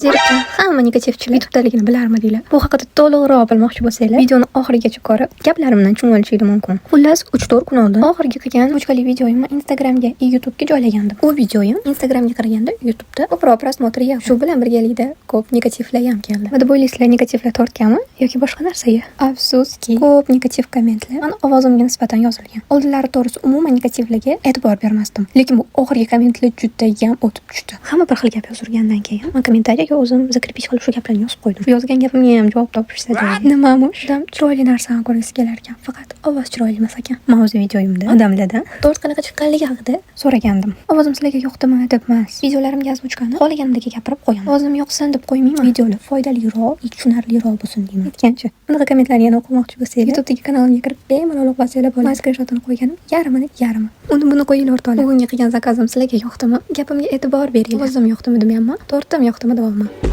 Zerikkan hamma negativchilar YouTube'daligini bilarmidinglar? Bu haqida to'liqroq bilmoqchi bo'lsanglar, videoni oxirigacha ko'rib, gaplarimdan tushunib olishingiz mumkin. Xullas, 3-4 kun oldin oxirgi qilgan bochkali videoyimni Instagramga, YouTube'ga joylagandim. Bu videoyim Instagramga qaraganda YouTube'da ko'proq prosmotr yig'di. Shu bilan birgalikda ko'p negativlar ham keldi. Nima deb o'ylaysizlar, negativlar tortganmi yoki boshqa narsaga? Afsuski, ko'p negativ kommentlar meni ovozimga nisbatan yozilgan. Oldinlari to'g'risi umuman negativlarga e'tibor bermasdim. Lekin bu oxirgi kommentlar juda ham o'tib tushdi. Hamma bir xil gap yozurgandan keyin men kommentariyaga o'zim zakrepish qilib shu gaplarni yozib qo'ydim. Yozgan gapimga ham javob topishsa joy. Nimamush? Odam chiroyli narsani ko'rgisi kelar ekan, faqat ovoz chiroyli emas ekan. Mavzu videoyimda odamlardan to'rt qanaqa chiqqanligi haqida so'ragandim. Ovozim sizlarga yoqdimi deb emas. Videolarimga oshkani xohlaganimdek gapirib qo'yaman. Ovozim yoqsin deb qo'ymayman. Videolar foydaliroq, tushunarliroq bo'lsin deyman. Aytgancha. Bunaqa kommentlarni yana o'qimoqchi bo'lsangiz, YouTube'dagi kanalimga kirib bemalol o'qib bo'ladi. Screenshotini qo'yganim yarmini. Uni buni qo'yinglar o'rtoqlar. Bugungi qilgan zakazim sizlarga yoqdimi? Gapimga e'tibor bering. Ovozim yoqdimi demayapman. Tortim yoqdimi deyapman.